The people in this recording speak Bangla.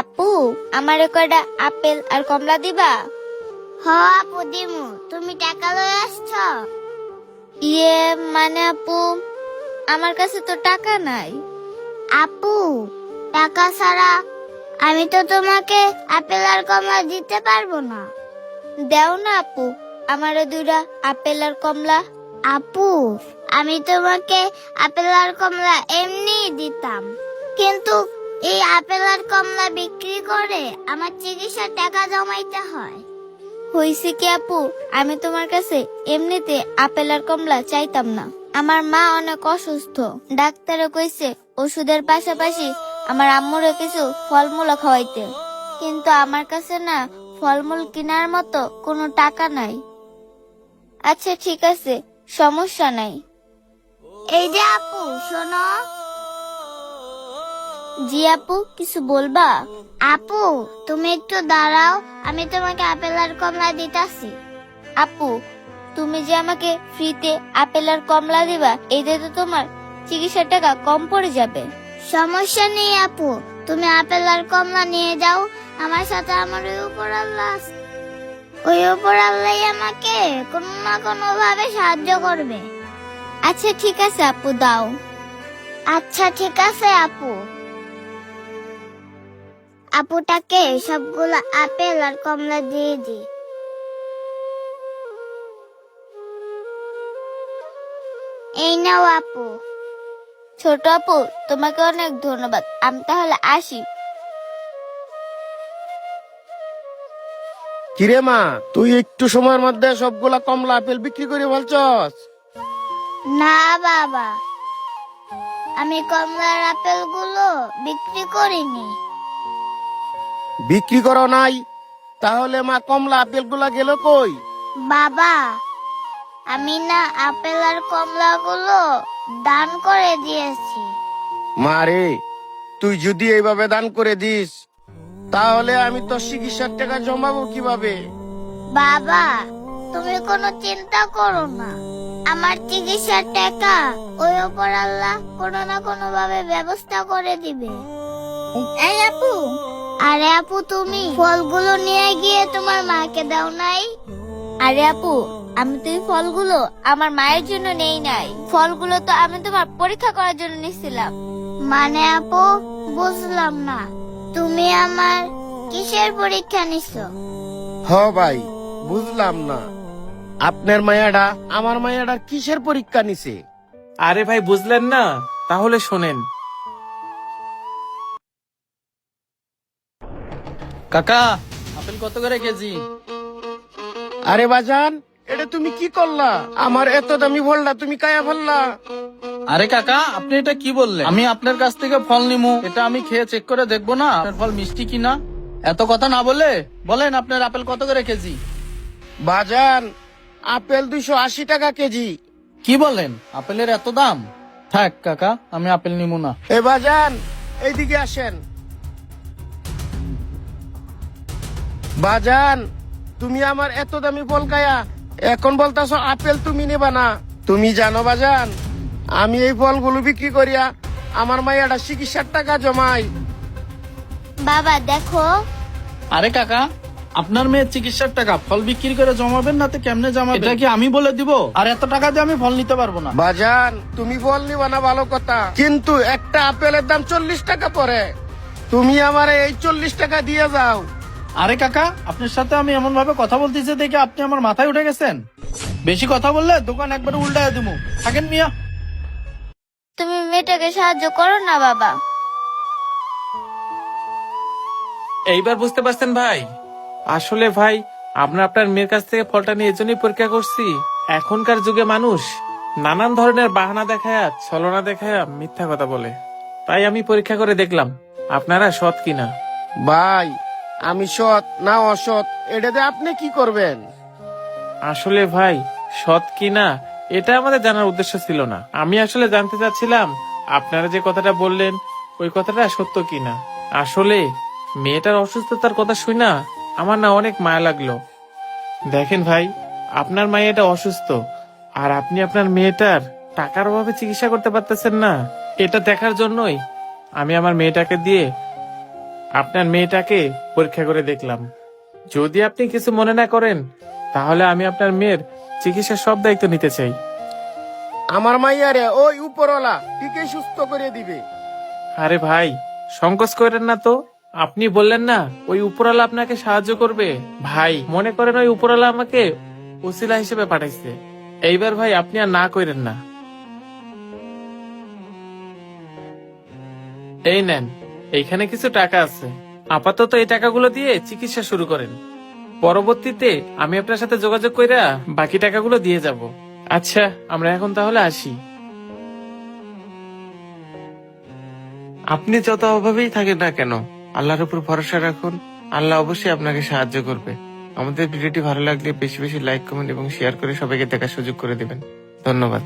আপু, আমারে কয়টা আপেল আর কমলা দিবা? হ আপু দিমু, তুমি টাকা লয়ে আসছ? ইয়ে মানে আপু, আমার কাছে তো টাকা নাই। আপু টাকা ছাড়া আমি তো তোমাকে আপেল আর কমলা দিতে পারবো না। দেও না আপু, আমারে দুইটা আপেল আর কমলা। আপু আমি তোমাকে আপেল আর কমলা এমনি দিতাম, কিন্তু এই আপেল আর কমলা বিক্রি করে আমার চিকিৎসার টাকা জমাইতে হয়। হইছে কি আপু, আমি তোমার কাছে এমনিতে আপেল আর কমলা চাইতাম না। আমার মা অনেক অসুস্থ, ডাক্তারে কইছে ওষুধের পাশাপাশি আমার আম্মুরও কিছু ফলমূল খাওয়াইতে, কিন্তু আমার কাছে না ফলমূল কেনার মতো কোনো টাকা নাই। আচ্ছা ঠিক আছে, সমস্যা নাই। এই যে আপু শোনো। জি আপু, কিছু বলবা? আপু তুমি একটু দাঁড়াও, আমি তোমাকে আপেল আর কমলা দিতাছি। আপু, তুমি যে আমাকে ফ্রিতে আপেল আর কমলা দিবা, এতে তো তোমার চিকিৎসার টাকা কম পড়ে যাবে। সমস্যা নেই আপু, তুমি আপেল আর কমলা নিয়ে যাও। আমার সাথে আমার ওই উপর আল্লাহ আছে। ওই উপর আল্লাহ আমাকে কোনো না কোনো ভাবে সাহায্য করবে। আচ্ছা ঠিক আছে আপু, দাও। আচ্ছা ঠিক আছে আপু। আপুটাকে সবগুলো আপেল আর কমলা দিয়ে দি। এই নাও আপু। ছোট আপু, তোমাকে অনেক ধন্যবাদ, আমি তাহলে আসি। কিরে মা, তুই একটু সময়ের মধ্যে সবগুলা কমলা আপেল বিক্রি করে ফেলছস? না বাবা, আমি কমলার আপেল গুলো বিক্রি করিনি। বিক্রি করো নাই? তাহলে মা কমলা আপেল গুলা গেল কই? বাবা, আমি না আপেল আর কমলা গুলো দান করে দিয়েছি। মা রে, তুই যদি এইভাবে দান করে দিস, তাহলে আমি তোর চিকিৎসার টাকা জমাবো কিভাবে? বাবা তুমি কোনো চিন্তা করো না, আমার চিকিৎসার টাকা ওই উপর আল্লাহ কোনো না কোনো ভাবে ব্যবস্থা করে দিবে। এই আপু, আরে আপু তুমি ফলগুলো নিয়ে গিয়ে তোমার মাকে দাও নাই? আরে আপু, আমি তো এই ফলগুলো আমার মায়ের জন্য নেই নাই, ফলগুলো তো আমি তোমার পরীক্ষা করার জন্য নিছিলাম। মানে আপু বুঝলাম না, তুমি আমার কিসের পরীক্ষা নিছো? হ ভাই, বুঝলাম না। আপনার মায়াডা আমার মায়াডার কিসের পরীক্ষা নিছে? আরে ভাই, বুঝলেন না? তাহলে শোনেন। কাকা, আপেল কত করে কেজি? আরে বাজান, এটা তুমি কি করলা? আমার এত দামি ফলটা তুমি কায়া ফেললা। আরে কাকা, আপনি এটা কি বললেন? আমি আপনার কাছ থেকে ফল নিমু, এটা আমি খেয়ে চেক করে দেখবো না আপনার ফল মিষ্টি কিনা? এত কথা না বলে বলেন আপনার আপেল কত করে কেজি? বাজান, আপেল 280 টাকা কেজি। কি বলেন, আপেলের এত দাম? থাক কাকা, আমি আপেল নিমু না। এ বাজান, এইদিকে আসেন। বাজান, তুমি আমার এত দামি ফল খায়া এখন বলতাছো আপেল তুমি নেবা না। তুমি জানো বাজান, আমি এই ফলগুলো বিক্রি করিয়া আমার মায়েরা চিকিৎসার টাকা জমাই। বাবা দেখো। আরে কাকা, আপনার মেয়ের চিকিৎসার টাকা ফল বিক্রি করে জমাবেন না তো কেমনে জমাবেন? এটা কি আমি বলে দিব? আর এত টাকা দিয়ে আমি ফল নিতে পারবো না। বাজান, তুমি ফল নিবা না ভালো কথা, কিন্তু একটা আপেলের দাম 40 টাকা পড়ে। তুমি আমারে এই 40 টাকা দিয়ে যাও। আরে কাকা, আপনার সাথে আমি এমন ভাবে কথা বলতেছি দেখে আপনি আমার মাথায় উঠে গেছেন। বেশি কথা বললে দোকান একবারে উল্টায় দিমু। থাকেন মিয়া। তুমি মেয়েটাকে সাহায্য করো না বাবা। এইবার বুঝতে পারছেন ভাই? আসলে ভাই, আমরা আপনার মেয়ের কাছ থেকে ফলটা নিয়ে এজন্যই পরীক্ষা করছি। এখনকার যুগে মানুষ নানান ধরনের বাহানা দেখায়, ছলনা দেখায় মিথ্যা কথা বলে। তাই আমি পরীক্ষা করে দেখলাম আপনারা সৎ কিনা। ভাই, আমি সৎ না অসৎ এটাতে আপনি কি করবেন? আসলে ভাই, সৎ কিনা এটা আমাদের জানার উদ্দেশ্য ছিল না। আমি আসলে জানতে চাচ্ছিলাম আপনারা যে কথাটা বললেন ওই কথাটা সত্য কিনা। আসলে মেয়েটার অসুস্থতার কথা শুনা আমার না অনেক মায়া লাগলো। দেখেন ভাই, আপনার মেয়েটা অসুস্থ আর আপনি আপনার মেয়েটার টাকার অভাবে চিকিৎসা করতে পারতেছেন না। এটা দেখার জন্যই আমি আমার মেয়েটাকে দিয়ে আপনার মেয়েটাকে পরীক্ষা করে দেখলাম। যদি আপনি কিছু মনে না করেন তাহলে আমি আপনার মেয়ের চিকিৎসার সব দায়িত্ব নিতে চাই। আমার মাইয়ারে ওই উপরওয়ালা ঠিকই সুস্থ করে দিবে। আরে ভাই, সংকোচ করেন না তো। আপনি বললেন না ওই উপরওয়ালা আপনাকে সাহায্য করবে। ভাই মনে করেন ওই উপরওয়ালা আমাকে উসিলা হিসেবে পাঠাইছে। এইবার ভাই আপনি আর না করেন না। এই নেন, এইখানে কিছু টাকা আছে। আপাতত এই টাকাগুলো দিয়ে চিকিৎসা শুরু করেন। পরবর্তীতে আমি আপনার সাথে যোগাযোগ কইরা বাকি টাকাগুলো দিয়ে যাব। আচ্ছা, আমরা এখন তাহলে আসি। আপনি যত অভাবেই থাকেন না কেন, আল্লাহর উপর ভরসা রাখুন। আল্লাহ অবশ্যই আপনাকে সাহায্য করবে। আমাদের ভিডিওটি ভালো লাগলে বেশি বেশি লাইক, কমেন্ট এবং শেয়ার করে সবাইকে দেখার সুযোগ করে দিবেন। ধন্যবাদ।